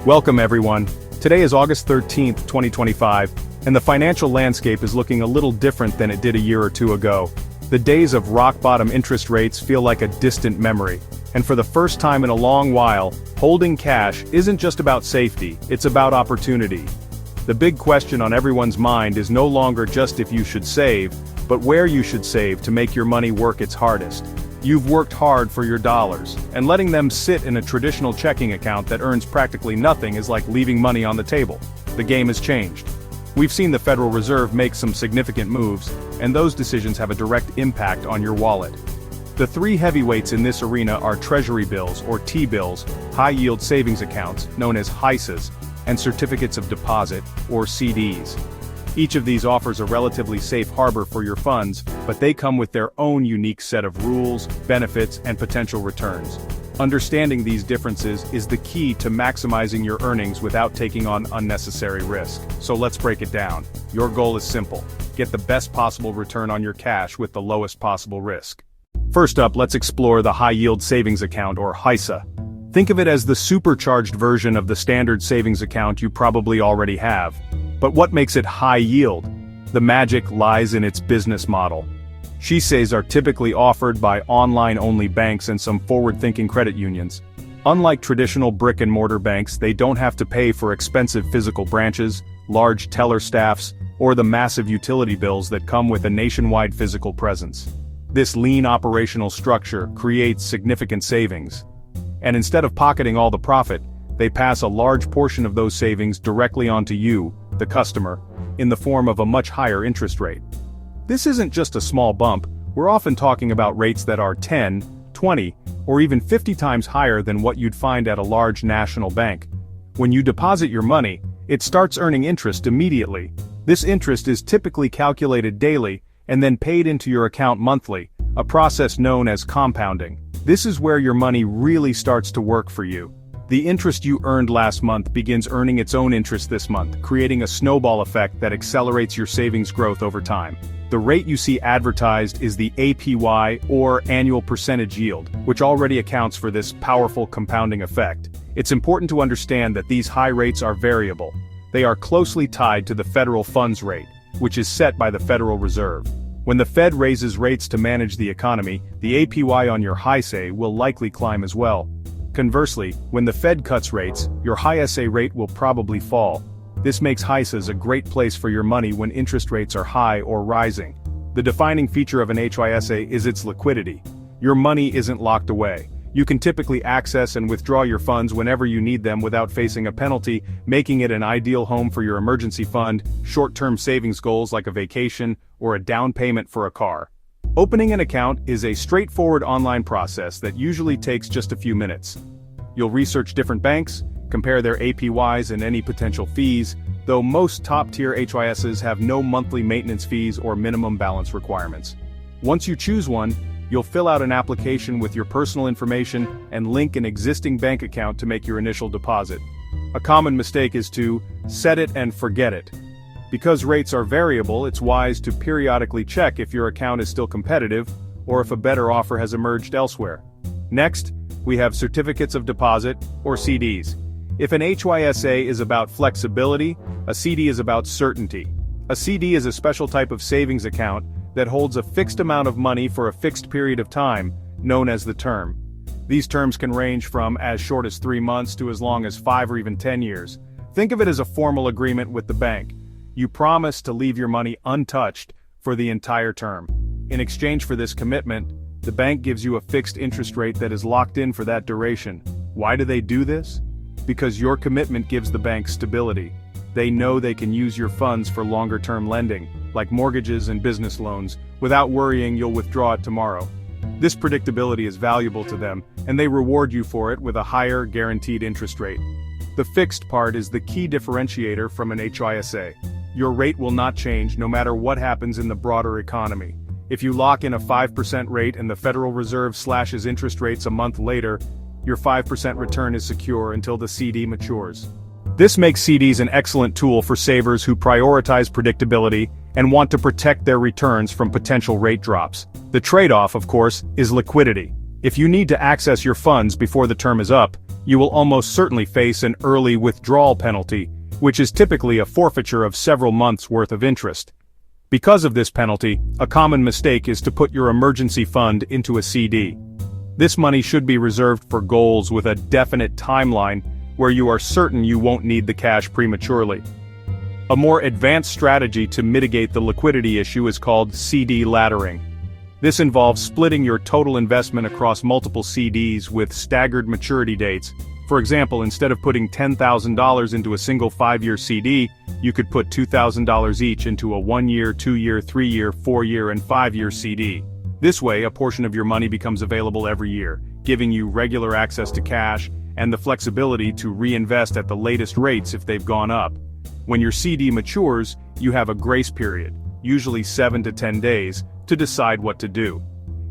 Welcome everyone. Today is August 13th, 2025, and the financial landscape is looking a little different than it did a year or two ago. The days of rock-bottom interest rates feel like a distant memory, and for the first time in a long while, holding cash isn't just about safety, it's about opportunity. The big question on everyone's mind is no longer just if you should save, but where you should save to make your money work its hardest. You've worked hard for your dollars, and letting them sit in a traditional checking account that earns practically nothing is like leaving money on the table. The game has changed. We've seen the Federal Reserve make some significant moves, and those decisions have a direct impact on your wallet. The three heavyweights in this arena are Treasury Bills or T-Bills, high-yield savings accounts, known as HYSAs, and certificates of deposit, or CDs. Each of these offers a relatively safe harbor for your funds, but they come with their own unique set of rules, benefits, and potential returns. Understanding these differences is the key to maximizing your earnings without taking on unnecessary risk. So let's break it down. Your goal is simple: get the best possible return on your cash with the lowest possible risk. First up, let's explore the high-yield savings account, or HYSA. Think of it as the supercharged version of the standard savings account you probably already have. But what makes it high yield? The magic lies in its business model. HYSAs are typically offered by online-only banks and some forward-thinking credit unions. Unlike traditional brick-and-mortar banks, they don't have to pay for expensive physical branches, large teller staffs, or the massive utility bills that come with a nationwide physical presence. This lean operational structure creates significant savings. And instead of pocketing all the profit, they pass a large portion of those savings directly onto you, the customer, in the form of a much higher interest rate. This isn't just a small bump, we're often talking about rates that are 10, 20, or even 50 times higher than what you'd find at a large national bank. When you deposit your money, it starts earning interest immediately. This interest is typically calculated daily, and then paid into your account monthly, a process known as compounding. This is where your money really starts to work for you. The interest you earned last month begins earning its own interest this month, creating a snowball effect that accelerates your savings growth over time. The rate you see advertised is the APY, or annual percentage yield, which already accounts for this powerful compounding effect. It's important to understand that these high rates are variable. They are closely tied to the federal funds rate, which is set by the Federal Reserve. When the Fed raises rates to manage the economy, the APY on your HYSA will likely climb as well. Conversely, when the Fed cuts rates, your HYSA rate will probably fall. This makes HYSAs a great place for your money when interest rates are high or rising. The defining feature of an HYSA is its liquidity. Your money isn't locked away. You can typically access and withdraw your funds whenever you need them without facing a penalty, making it an ideal home for your emergency fund, short-term savings goals like a vacation, or a down payment for a car. Opening an account is a straightforward online process that usually takes just a few minutes. You'll research different banks, compare their APYs and any potential fees, though most top-tier HYSAs have no monthly maintenance fees or minimum balance requirements. Once you choose one, you'll fill out an application with your personal information and link an existing bank account to make your initial deposit. A common mistake is to set it and forget it. Because rates are variable, it's wise to periodically check if your account is still competitive, or if a better offer has emerged elsewhere. Next, we have certificates of deposit, or CDs. If an HYSA is about flexibility, a CD is about certainty. A CD is a special type of savings account that holds a fixed amount of money for a fixed period of time, known as the term. These terms can range from as short as 3 months to as long as 5 or even 10 years. Think of it as a formal agreement with the bank. You promise to leave your money untouched for the entire term. In exchange for this commitment, the bank gives you a fixed interest rate that is locked in for that duration. Why do they do this? Because your commitment gives the bank stability. They know they can use your funds for longer-term lending, like mortgages and business loans, without worrying you'll withdraw it tomorrow. This predictability is valuable to them, and they reward you for it with a higher guaranteed interest rate. The fixed part is the key differentiator from an HYSA. Your rate will not change no matter what happens in the broader economy. If you lock in a 5% rate and the Federal Reserve slashes interest rates a month later, your 5% return is secure until the CD matures. This makes CDs an excellent tool for savers who prioritize predictability and want to protect their returns from potential rate drops. The trade-off, of course, is liquidity. If you need to access your funds before the term is up, you will almost certainly face an early withdrawal penalty, which is typically a forfeiture of several months' worth of interest. Because of this penalty, a common mistake is to put your emergency fund into a CD. This money should be reserved for goals with a definite timeline where you are certain you won't need the cash prematurely. A more advanced strategy to mitigate the liquidity issue is called CD laddering. This involves splitting your total investment across multiple CDs with staggered maturity dates. For example, instead of putting $10,000 into a single 5-year CD, you could put $2,000 each into a 1-year, 2-year, 3-year, 4-year, and 5-year CD. This way, a portion of your money becomes available every year, giving you regular access to cash and the flexibility to reinvest at the latest rates if they've gone up. When your CD matures, you have a grace period, usually 7 to 10 days, to decide what to do.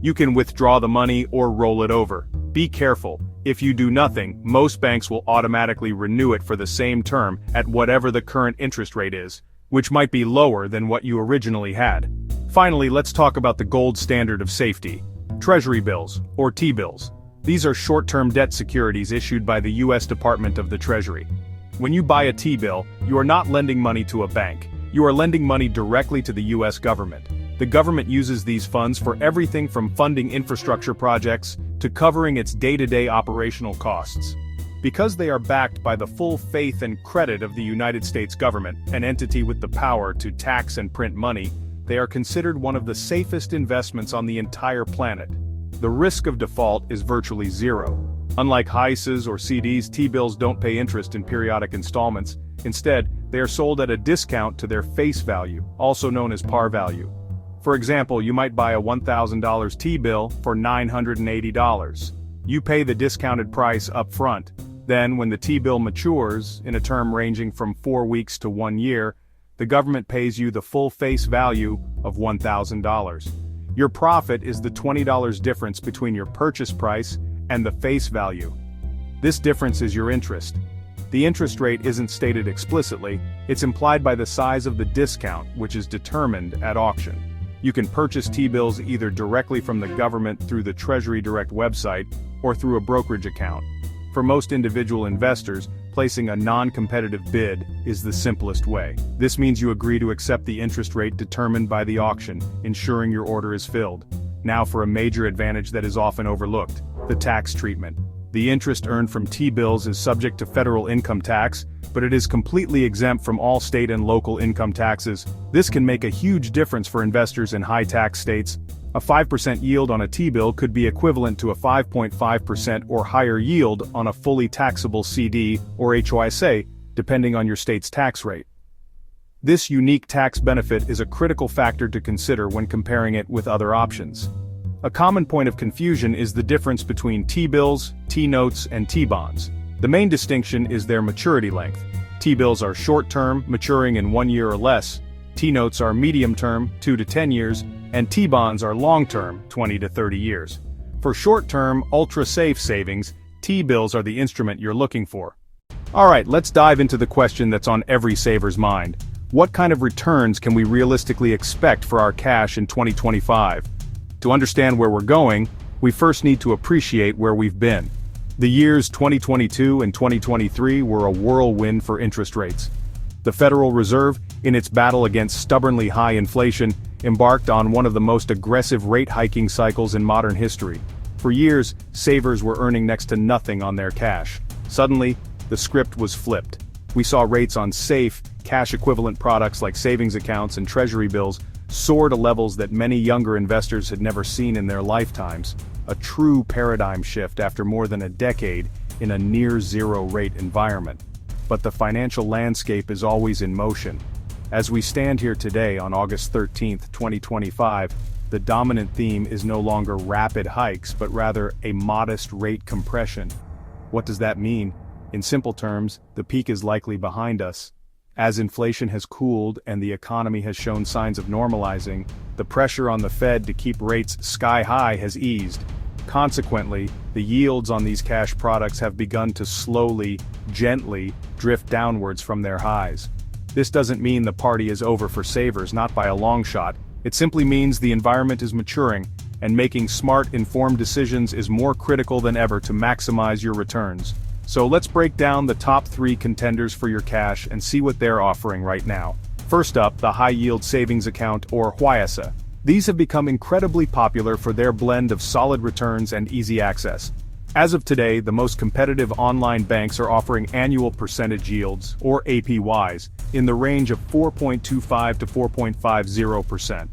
You can withdraw the money or roll it over. Be careful. If you do nothing, most banks will automatically renew it for the same term at whatever the current interest rate is, which might be lower than what you originally had. Finally, let's talk about the gold standard of safety: Treasury Bills, or T-Bills. These are short-term debt securities issued by the U.S. Department of the Treasury. When you buy a T-bill, you are not lending money to a bank. You are lending money directly to the U.S. government. The government uses these funds for everything from funding infrastructure projects to covering its day-to-day operational costs. Because they are backed by the full faith and credit of the United States government, an entity with the power to tax and print money, they are considered one of the safest investments on the entire planet. The risk of default is virtually zero. Unlike HYSAs or CDs, T-bills don't pay interest in periodic installments. Instead, they are sold at a discount to their face value, also known as par value. For example, you might buy a $1,000 T-bill for $980. You pay the discounted price up front. Then, when the T-bill matures, in a term ranging from 4 weeks to 1 year, the government pays you the full face value of $1,000. Your profit is the $20 difference between your purchase price and the face value. This difference is your interest. The interest rate isn't stated explicitly, it's implied by the size of the discount, which is determined at auction. You can purchase T-bills either directly from the government through the Treasury Direct website or through a brokerage account. For most individual investors, placing a non-competitive bid is the simplest way. This means you agree to accept the interest rate determined by the auction, ensuring your order is filled. Now for a major advantage that is often overlooked: the tax treatment. The interest earned from T-bills is subject to federal income tax, but it is completely exempt from all state and local income taxes. This can make a huge difference for investors in high-tax states. A 5% yield on a T-bill could be equivalent to a 5.5% or higher yield on a fully taxable CD or HYSA, depending on your state's tax rate. This unique tax benefit is a critical factor to consider when comparing it with other options. A common point of confusion is the difference between T-bills, T-notes, and T-bonds. The main distinction is their maturity length. T-bills are short-term, maturing in 1 year or less. T-notes are medium-term, 2 to 10 years, and T-bonds are long-term, 20 to 30 years. For short-term, ultra-safe savings, T-bills are the instrument you're looking for. Alright, let's dive into the question that's on every saver's mind. What kind of returns can we realistically expect for our cash in 2025? To understand where we're going, we first need to appreciate where we've been. The years 2022 and 2023 were a whirlwind for interest rates. The Federal Reserve, in its battle against stubbornly high inflation, embarked on one of the most aggressive rate hiking cycles in modern history. For years, savers were earning next to nothing on their cash. Suddenly, the script was flipped. We saw rates on safe, cash-equivalent products like savings accounts and treasury bills soar to levels that many younger investors had never seen in their lifetimes. A true paradigm shift after more than a decade in a near-zero rate environment. But the financial landscape is always in motion. As we stand here today on August 13, 2025, the dominant theme is no longer rapid hikes, but rather a modest rate compression. What does that mean? In simple terms, the peak is likely behind us. As inflation has cooled and the economy has shown signs of normalizing, the pressure on the Fed to keep rates sky high has eased. Consequently, the yields on these cash products have begun to slowly, gently, drift downwards from their highs. This doesn't mean the party is over for savers, not by a long shot. It simply means the environment is maturing, and making smart, informed decisions is more critical than ever to maximize your returns. So let's break down the top 3 contenders for your cash and see what they're offering right now. First up, the High Yield Savings Account, or HYSA. These have become incredibly popular for their blend of solid returns and easy access. As of today, the most competitive online banks are offering annual percentage yields, or APYs, in the range of 4.25 to 4.50%.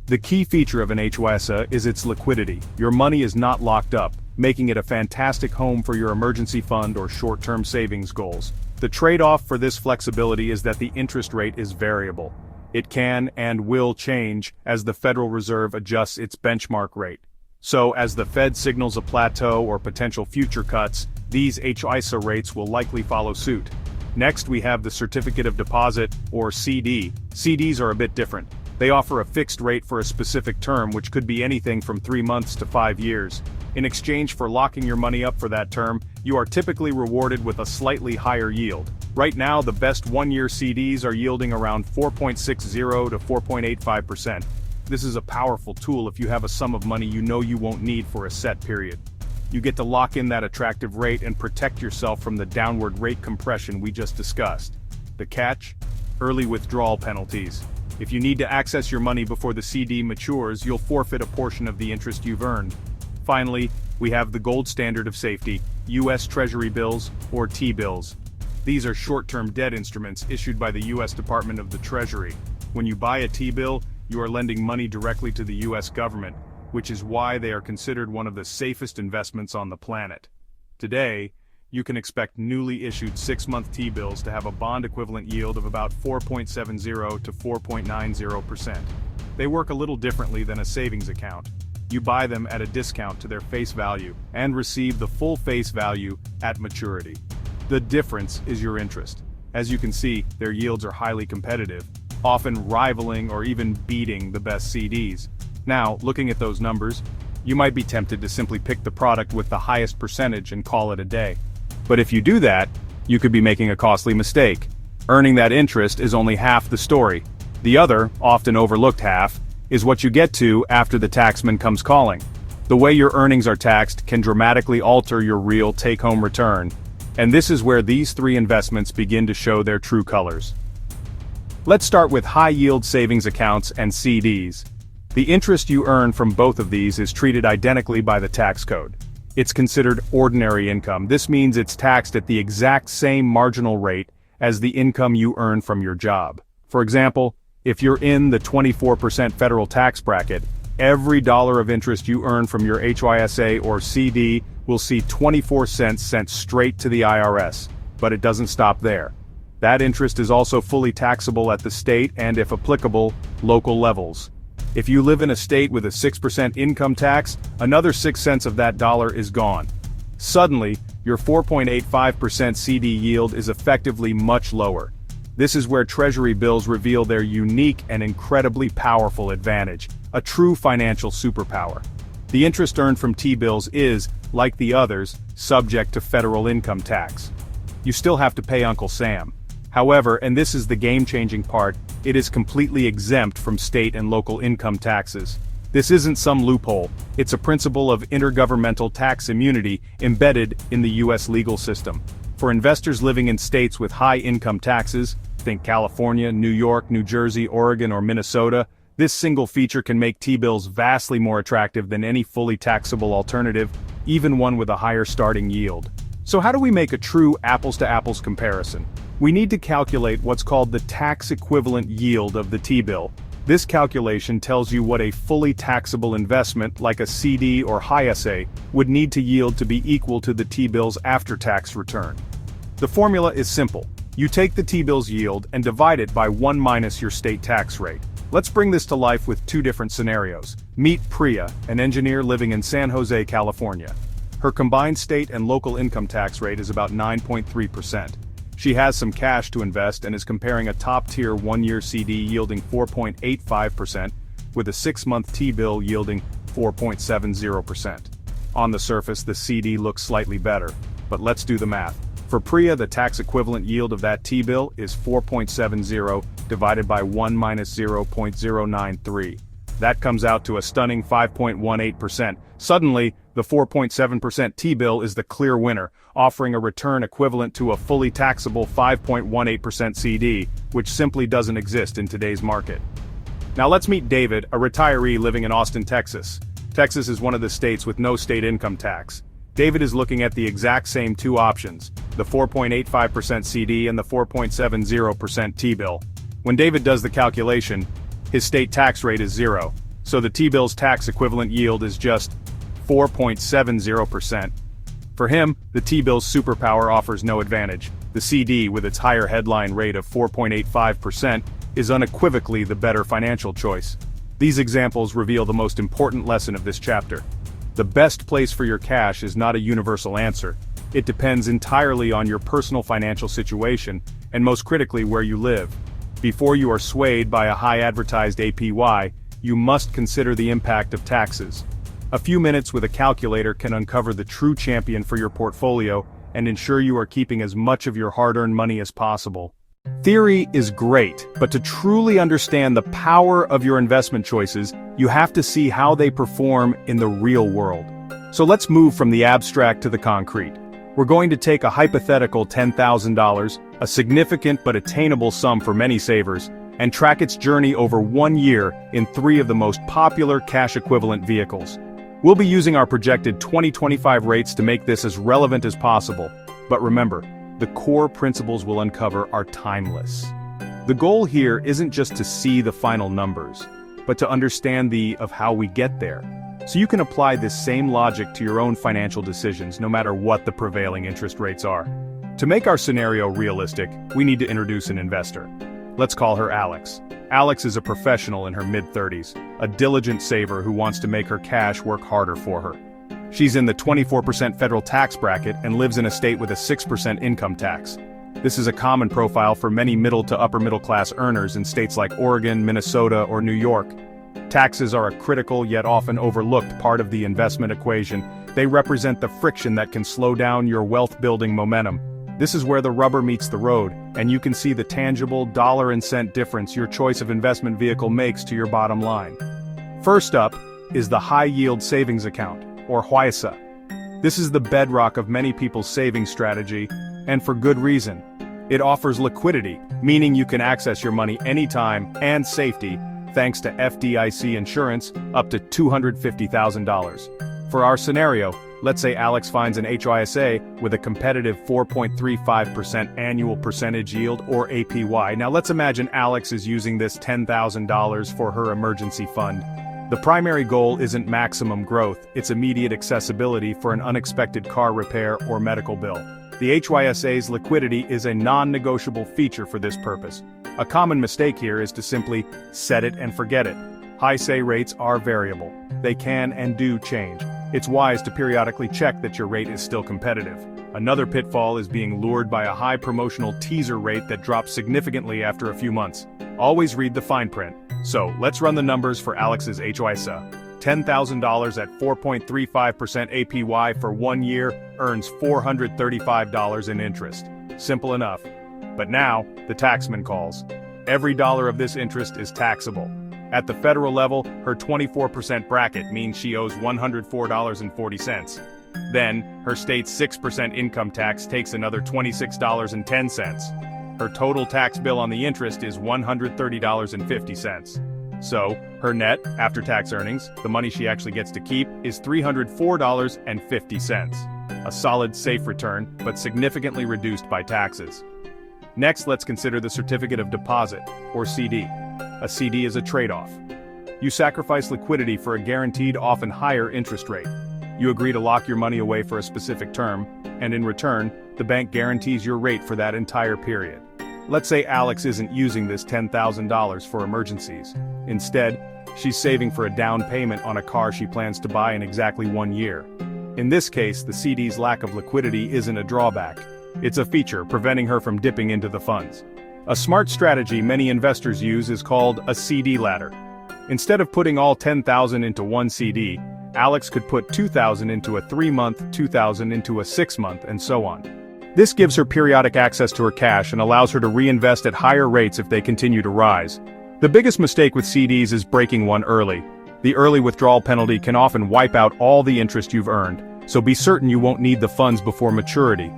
The key feature of an HYSA is its liquidity. Your money is not locked up, making it a fantastic home for your emergency fund or short-term savings goals. The trade-off for this flexibility is that the interest rate is variable. It can and will change as the Federal Reserve adjusts its benchmark rate. So, as the Fed signals a plateau or potential future cuts, these HYSA rates will likely follow suit. Next, we have the Certificate of Deposit, or CD. CDs are a bit different. They offer a fixed rate for a specific term, which could be anything from 3 months to 5 years. In exchange for locking your money up for that term, you are typically rewarded with a slightly higher yield. Right now, the best 1-year CDs are yielding around 4.60 to 4.85%. This is a powerful tool if you have a sum of money you know you won't need for a set period. You get to lock in that attractive rate and protect yourself from the downward rate compression we just discussed. The catch? Early withdrawal penalties. If you need to access your money before the CD matures, you'll forfeit a portion of the interest you've earned. Finally, we have the gold standard of safety, U.S. Treasury Bills, or T-Bills. These are short-term debt instruments issued by the U.S. Department of the Treasury. When you buy a T-bill, you are lending money directly to the U.S. government, which is why they are considered one of the safest investments on the planet. Today, you can expect newly issued 6-month T-bills to have a bond equivalent yield of about 4.70 to 4.90%. They work a little differently than a savings account. You buy them at a discount to their face value and receive the full face value at maturity. The difference is your interest. As you can see, their yields are highly competitive, often rivaling or even beating the best CDs. Now, looking at those numbers, you might be tempted to simply pick the product with the highest percentage and call it a day. But if you do that, you could be making a costly mistake. Earning that interest is only half the story. The other, often overlooked half, is what you get to after the taxman comes calling. The way your earnings are taxed can dramatically alter your real take-home return. And this is where these 3 investments begin to show their true colors. Let's start with high-yield savings accounts and CDs. The interest you earn from both of these is treated identically by the tax code. It's considered ordinary income. This means it's taxed at the exact same marginal rate as the income you earn from your job. For example, if you're in the 24% federal tax bracket, every dollar of interest you earn from your HYSA or CD will see 24 cents sent straight to the IRS. But it doesn't stop there. That interest is also fully taxable at the state and, if applicable, local levels. If you live in a state with a 6% income tax, another 6 cents of that dollar is gone. Suddenly, your 4.85% CD yield is effectively much lower. This is where Treasury bills reveal their unique and incredibly powerful advantage, a true financial superpower. The interest earned from T-bills is, like the others, subject to federal income tax. You still have to pay Uncle Sam. However, and this is the game-changing part, it is completely exempt from state and local income taxes. This isn't some loophole, it's a principle of intergovernmental tax immunity embedded in the U.S. legal system. For investors living in states with high income taxes, think California, New York, New Jersey, Oregon, or Minnesota, this single feature can make T-bills vastly more attractive than any fully taxable alternative, even one with a higher starting yield. So how do we make a true apples-to-apples comparison? We need to calculate what's called the tax equivalent yield of the T-bill. This calculation tells you what a fully taxable investment like a CD or HYSA would need to yield to be equal to the T-bill's after-tax return. The formula is simple. You take the T-bill's yield and divide it by 1 minus your state tax rate. Let's bring this to life with 2 different scenarios. Meet Priya, an engineer living in San Jose, California. Her combined state and local income tax rate is about 9.3%. She has some cash to invest and is comparing a top-tier 1-year CD yielding 4.85% with a 6-month T-bill yielding 4.70%. On the surface, the CD looks slightly better, but let's do the math. For Priya, the tax equivalent yield of that T-bill is 4.70 divided by 1 minus 0.093. That comes out to a stunning 5.18%. Suddenly, the 4.7% T-bill is the clear winner, offering a return equivalent to a fully taxable 5.18% CD, which simply doesn't exist in today's market. Now let's meet David, a retiree living in Austin, Texas. Texas is one of the states with no state income tax. David is looking at the exact same two options, the 4.85% CD and the 4.70% T-bill. When David does the calculation, his state tax rate is 0, so the T-bill's tax equivalent yield is just 4.70%. For him, the T-bill's superpower offers no advantage. The CD, with its higher headline rate of 4.85%, is unequivocally the better financial choice. These examples reveal the most important lesson of this chapter. The best place for your cash is not a universal answer. It depends entirely on your personal financial situation, and most critically where you live. Before you are swayed by a high advertised APY, you must consider the impact of taxes. A few minutes with a calculator can uncover the true champion for your portfolio and ensure you are keeping as much of your hard-earned money as possible. Theory is great, but to truly understand the power of your investment choices, you have to see how they perform in the real world. So let's move from the abstract to the concrete. We're going to take a hypothetical $10,000, a significant but attainable sum for many savers, and track its journey over 1 year in 3 of the most popular cash-equivalent vehicles. We'll be using our projected 2025 rates to make this as relevant as possible. But remember, the core principles we'll uncover are timeless. The goal here isn't just to see the final numbers, but to understand of how we get there. So you can apply this same logic to your own financial decisions no matter what the prevailing interest rates are. To make our scenario realistic, we need to introduce an investor. Let's call her Alex. Alex is a professional in her mid-30s, a diligent saver who wants to make her cash work harder for her. She's in the 24% federal tax bracket and lives in a state with a 6% income tax. This is a common profile for many middle to upper middle class earners in states like Oregon, Minnesota, or New York. Taxes are a critical yet often overlooked part of the investment equation. They represent the friction that can slow down your wealth-building momentum. This is where the rubber meets the road, and you can see the tangible dollar and cent difference your choice of investment vehicle makes to your bottom line. First up is the high-yield savings account, or HYSA. This is the bedrock of many people's savings strategy, and for good reason. It offers liquidity, meaning you can access your money anytime, and safety, thanks to FDIC insurance, up to $250,000. For our scenario, let's say Alex finds an HYSA with a competitive 4.35% annual percentage yield, or APY. Now let's imagine Alex is using this $10,000 for her emergency fund. The primary goal isn't maximum growth, it's immediate accessibility for an unexpected car repair or medical bill. The HYSA's liquidity is a non-negotiable feature for this purpose. A common mistake here is to simply set it and forget it. HYSA rates are variable. They can and do change. It's wise to periodically check that your rate is still competitive. Another pitfall is being lured by a high promotional teaser rate that drops significantly after a few months. Always read the fine print. So, let's run the numbers for Alex's HYSA. $10,000 at 4.35% APY for 1 year earns $435 in interest. Simple enough. But now, the taxman calls. Every dollar of this interest is taxable. At the federal level, her 24% bracket means she owes $104.40. Then, her state's 6% income tax takes another $26.10. Her total tax bill on the interest is $130.50. So, her net, after-tax earnings, the money she actually gets to keep, is $304.50. A solid, safe return, but significantly reduced by taxes. Next, let's consider the certificate of deposit, or CD. A CD is a trade-off. You sacrifice liquidity for a guaranteed, often higher interest rate. You agree to lock your money away for a specific term, and in return, the bank guarantees your rate for that entire period. Let's say Alex isn't using this $10,000 for emergencies. Instead, she's saving for a down payment on a car she plans to buy in exactly 1 year. In this case, the CD's lack of liquidity isn't a drawback. It's a feature preventing her from dipping into the funds. A smart strategy many investors use is called a CD ladder. Instead of putting all $10,000 into one CD, Alex could put $2,000 into a 3-month, $2,000 into a 6-month, and so on. This gives her periodic access to her cash and allows her to reinvest at higher rates if they continue to rise. The biggest mistake with CDs is breaking one early. The early withdrawal penalty can often wipe out all the interest you've earned, so be certain you won't need the funds before maturity.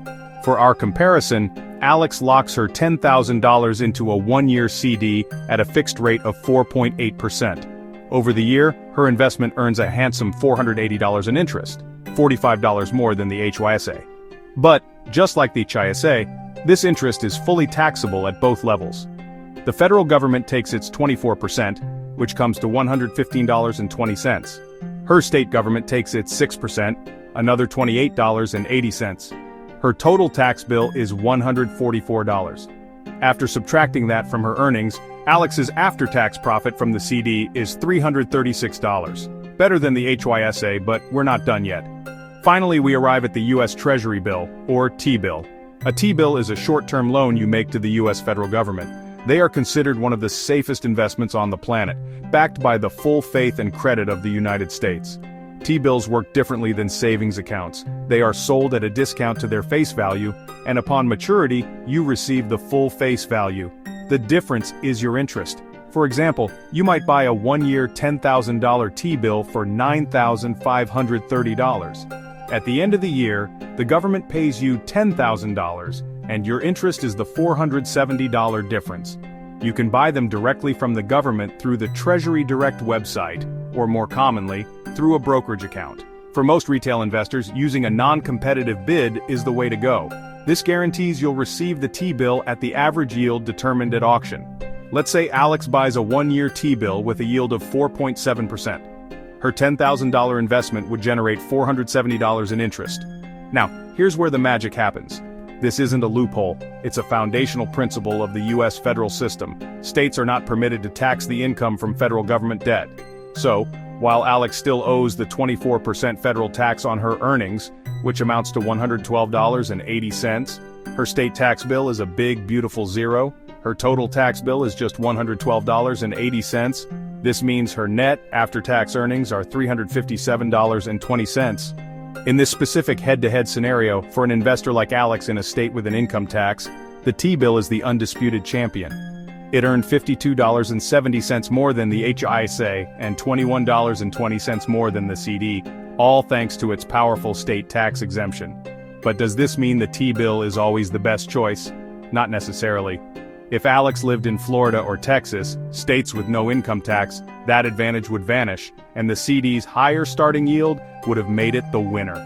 For our comparison, Alex locks her $10,000 into a one-year CD at a fixed rate of 4.8%. Over the year, her investment earns a handsome $480 in interest, $45 more than the HYSA. But, just like the HYSA, this interest is fully taxable at both levels. The federal government takes its 24%, which comes to $115.20. Her state government takes its 6%, another $28.80. Her total tax bill is $144. After subtracting that from her earnings, Alex's after-tax profit from the CD is $336. Better than the HYSA, but we're not done yet. Finally, we arrive at the U.S. Treasury Bill, or T-Bill. A T-Bill is a short-term loan you make to the U.S. federal government. They are considered one of the safest investments on the planet, backed by the full faith and credit of the United States. T-bills work differently than savings accounts. They are sold at a discount to their face value, and upon maturity, you receive the full face value. The difference is your interest. For example, you might buy a one-year $10,000 T-bill for $9,530. At the end of the year, the government pays you $10,000, and your interest is the $470 difference. You can buy them directly from the government through the Treasury Direct website, or more commonly, through a brokerage account. For most retail investors, using a non-competitive bid is the way to go. This guarantees you'll receive the T-bill at the average yield determined at auction. Let's say Alex buys a one-year T-bill with a yield of 4.7%. Her $10,000 investment would generate $470 in interest. Now, here's where the magic happens. This isn't a loophole, it's a foundational principle of the U.S. federal system. States are not permitted to tax the income from federal government debt. So, while Alex still owes the 24% federal tax on her earnings, which amounts to $112.80, her state tax bill is a big, beautiful zero. Her total tax bill is just $112.80. This means her net after-tax earnings are $357.20. In this specific head-to-head scenario, for an investor like Alex in a state with an income tax, the T-bill is the undisputed champion. It earned $52.70 more than the HYSA and $21.20 more than the CD, all thanks to its powerful state tax exemption. But does this mean the T-bill is always the best choice? Not necessarily. If Alex lived in Florida or Texas, states with no income tax, that advantage would vanish, and the CD's higher starting yield would have made it the winner.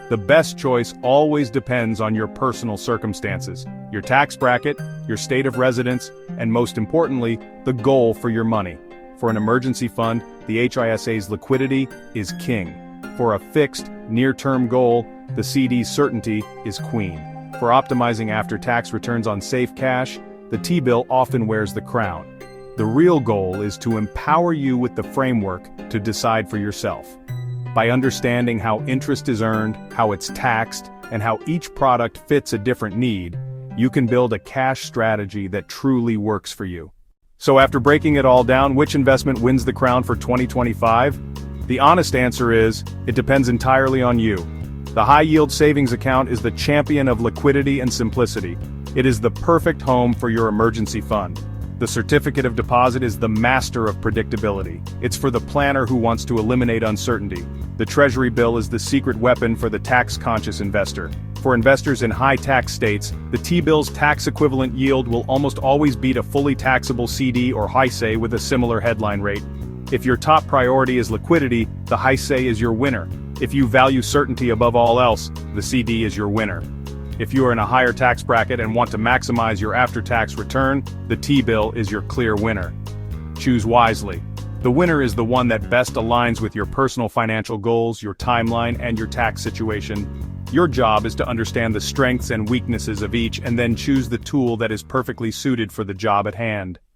The best choice always depends on your personal circumstances, your tax bracket, your state of residence, and most importantly, the goal for your money. For an emergency fund, the HYSA's liquidity is king. For a fixed, near-term goal, the CD's certainty is queen. For optimizing after-tax returns on safe cash, the T-bill often wears the crown. The real goal is to empower you with the framework to decide for yourself. By understanding how interest is earned, how it's taxed, and how each product fits a different need, you can build a cash strategy that truly works for you. So after breaking it all down, which investment wins the crown for 2025? The honest answer is, it depends entirely on you. The high-yield savings account is the champion of liquidity and simplicity. It is the perfect home for your emergency fund. The certificate of deposit is the master of predictability. It's for the planner who wants to eliminate uncertainty. The Treasury bill is the secret weapon for the tax-conscious investor. For investors in high-tax states, the T-bill's tax-equivalent yield will almost always beat a fully taxable CD or HYSA with a similar headline rate. If your top priority is liquidity, the HYSA is your winner. If you value certainty above all else, the CD is your winner. If you are in a higher tax bracket and want to maximize your after-tax return, the T-bill is your clear winner. Choose wisely. The winner is the one that best aligns with your personal financial goals, your timeline, and your tax situation. Your job is to understand the strengths and weaknesses of each and then choose the tool that is perfectly suited for the job at hand.